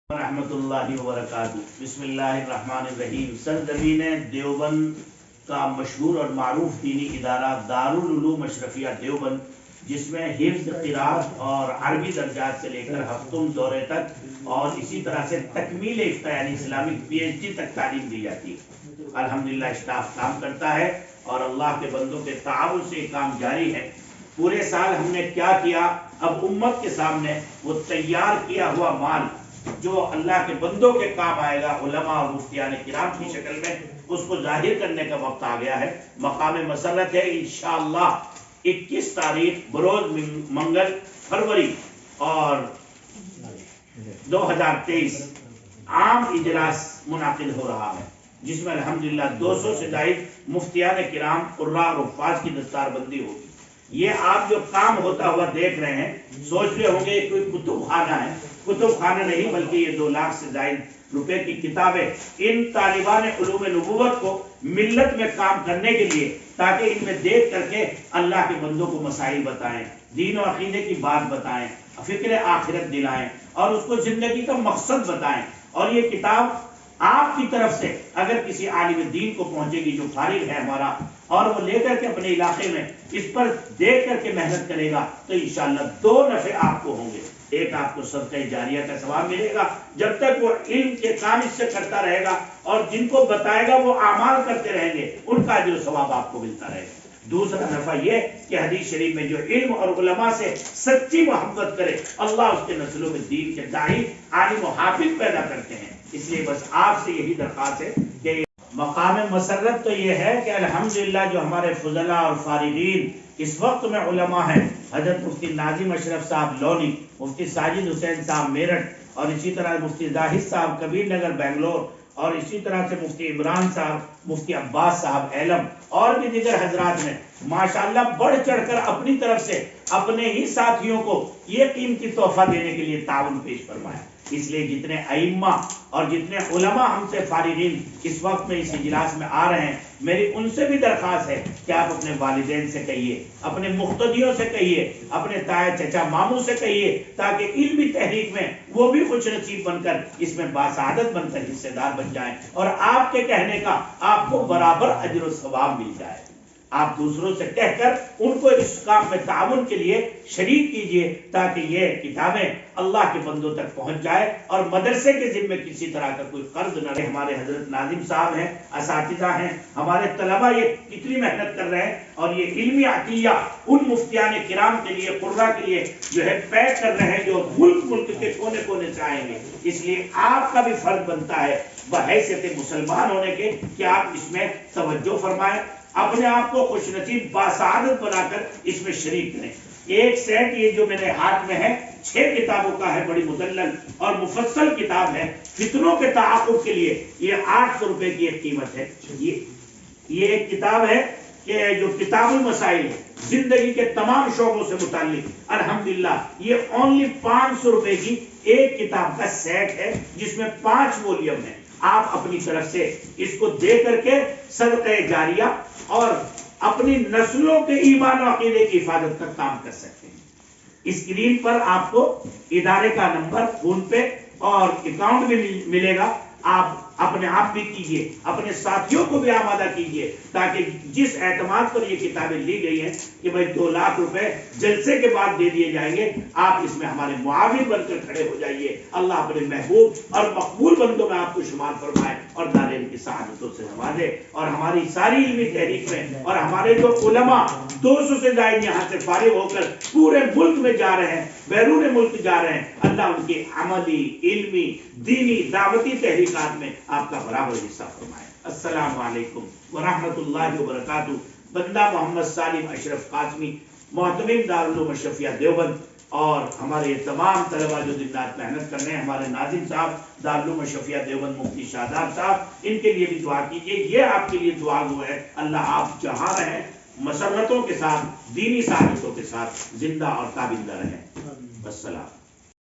رحمۃ اللہ وبرکاتہ۔ بسم اللہ الرحمن الرحیم۔ سرزمین دیوبند کا مشہور اور معروف دینی ادارہ دارالعلوم اشرفیہ دیوبند، جس میں حفظ، قراءت اور عربی درجات سے لے کر ہفتم دورے تک اور اسی طرح سے تکمیل افتہ یعنی اسلامک پی ایچ ڈی تک تعلیم دی جاتی ہے۔ الحمدللہ اسٹاف کام کرتا ہے اور اللہ کے بندوں کے تعاون سے یہ کام جاری ہے۔ پورے سال ہم نے کیا کیا، اب امت کے سامنے وہ تیار کیا ہوا مال جو اللہ کے بندوں کے کام آئے گا، علماء اور مفتیان کرام کی شکل میں، اس کو ظاہر کرنے کا وقت آ گیا ہے۔ مقام مسرت ہے انشاءاللہ 21 تاریخ بروز منگل فروری اور 2023 عام اجلاس منعقد ہو رہا ہے، جس میں الحمدللہ 200 سے زائد مفتیان کرام، قراء اور حفاظ کی دستار بندی ہوگی۔ یہ آپ جو کام ہوتا ہوا دیکھ رہے ہیں، سوچ رہے ہوں گے کوئی کتب خانہ ہے۔ کتب خانہ نہیں، بلکہ یہ 2 لاکھ سے زائد روپے کی کتابیں ان طالبان علوم نبوت کو ملت میں کام کرنے کے لیے، تاکہ ان میں دیکھ کر کے اللہ کے بندوں کو مسائل بتائیں، دین و عقیدے کی بات بتائیں، فکر آخرت دلائیں اور اس کو زندگی کا مقصد بتائیں۔ اور یہ کتاب آپ کی طرف سے اگر کسی عالم دین کو پہنچے گی جو فارغ ہے ہمارا، اور وہ لے کر کے اپنے علاقے میں اس پر دیکھ کر کے محنت کرے گا، تو انشاءاللہ 2 نفع آپ کو ہوں گے۔ ایک، آپ کو صدقہ جاریہ کا ثواب ملے گا جب تک وہ علم کے کام اس سے کرتا رہے گا، اور جن کو بتائے گا وہ اعمال کرتے رہیں گے، ان کا اجر و ثواب آپ کو ملتا رہے گا۔ دوسرا نفع یہ کہ حدیث شریف میں جو علم اور علماء سے سچی محبت کرے، اللہ اس کے نسلوں میں دین کے داعی، عالم و حافظ پیدا کرتے ہیں۔ اس لیے بس آپ سے یہی درخواست ہے کہ مقام مسرت تو یہ ہے کہ الحمدللہ جو ہمارے فضلاء اور فارغین اس وقت میں علماء ہیں، حضرت مفتی ناظم اشرف صاحب لونی، مفتی ساجد حسین صاحب میرٹھ، اور اسی طرح مفتی زاہد صاحب کبیر نگر بنگلور، اور اسی طرح سے مفتی عمران صاحب، مفتی عباس صاحب ایلم، اور بھی دیگر حضرات نے ماشاءاللہ بڑھ چڑھ کر اپنی طرف سے اپنے ہی ساتھیوں کو یہ قیمتی تحفہ دینے کے لیے تعاون پیش فرمایا۔ اس لیے جتنے ائمہ اور جتنے علماء ہم سے فارغین اس وقت میں اس اجلاس میں آ رہے ہیں، میری ان سے بھی درخواست ہے کہ آپ اپنے والدین سے کہیے، اپنے مقتدیوں سے کہیے، اپنے تایا چچا ماموں سے کہیے، تاکہ علمی تحریک میں وہ بھی خوش نصیب بن کر اس میں باسعادت بن کر حصے دار بن جائیں، اور آپ کے کہنے کا آپ کو برابر اجر و ثواب مل جائے۔ آپ دوسروں سے کہہ کر ان کو اس کام میں تعاون کے لیے شریک کیجئے، تاکہ یہ کتابیں اللہ کے بندوں تک پہنچ جائے اور مدرسے کے ذمے کسی طرح کا کوئی قرض نہ رہے۔ ہمارے حضرت ناظم صاحب ہیں، اساتذہ ہیں، ہمارے طلبہ یہ کتنی محنت کر رہے ہیں، اور یہ علمی عطیہ ان مفتیان کرام کے لیے، قراء کے لیے جو ہے پیک کر رہے ہیں، جو ملک کے کونے کونے سے آئیں گے۔ اس لیے آپ کا بھی فرض بنتا ہے بحیثیت مسلمان ہونے کے کہ آپ اس میں توجہ فرمائیں، اپنے آپ کو خوش نصیب باسعادت بنا کر اس میں شریک کریں۔ ایک سیٹ یہ جو میرے ہاتھ میں ہے 6 کتابوں کا ہے، بڑی مدلل اور مفصل کتاب ہے فتنوں کے تعاقب کے لیے۔ یہ 800 روپے کی ایک قیمت ہے۔ یہ ایک کتاب ہے کہ جو کتاب المسائل ہے، زندگی کے تمام شعبوں سے متعلق، الحمدللہ یہ اونلی 500 روپے کی ایک کتاب کا سیٹ ہے، جس میں 5 وولیم ہے۔ آپ اپنی طرف سے اس کو دے کر کے صدقہ جاریہ اور اپنی نسلوں کے ایمان و عقیدے کی حفاظت کا کام کر سکتے ہیں۔ اسکرین پر آپ کو ادارے کا نمبر، فون پے اور اکاؤنٹ بھی ملے گا۔ آپ اپنے آپ بھی کیجئے، اپنے ساتھیوں کو بھی آمادہ کیجئے، تاکہ جس اعتماد پر یہ کتابیں لی گئی ہیں کہ بھئی 2 لاکھ روپے جلسے کے بعد دے دیے جائیں گے، آپ اس میں ہمارے معاون بن کر کھڑے ہو جائیے۔ اللہ اپنے محبوب اور مقبول بندوں میں آپ کو شمار فرمائے اور دارین کی سعادتوں سے نوازے، اور ہماری ساری علمی تحریک میں، اور ہمارے جو علماء 200 سے زائد یہاں سے فارغ ہو کر پورے ملک میں جا رہے ہیں، بیرون ملک جا رہے ہیں، اللہ ان کی عملی، علمی، دینی، دعوتی تحریکات میں آپ کا برابر حصہ فرمائے۔ السلام علیکم ورحمۃ اللہ وبرکاتہ۔ بندہ محمد سالم اشرف قاسمی، محتمم دارالعلوم اشرفیہ دیوبند، اور ہمارے تمام طلبہ جو دن رات محنت کر رہے ہیں، ہمارے ناظم صاحب دارالعلوم اشرفیہ دیوبند، مفتی شاداب صاحب، ان کے لیے بھی دعا کیجیے۔ یہ آپ کے لیے دعا گو ہے، اللہ آپ جہاں رہیں مسرتوں کے ساتھ، دینی سعادتوں کے ساتھ زندہ اور تابندہ رہیں۔ السلام۔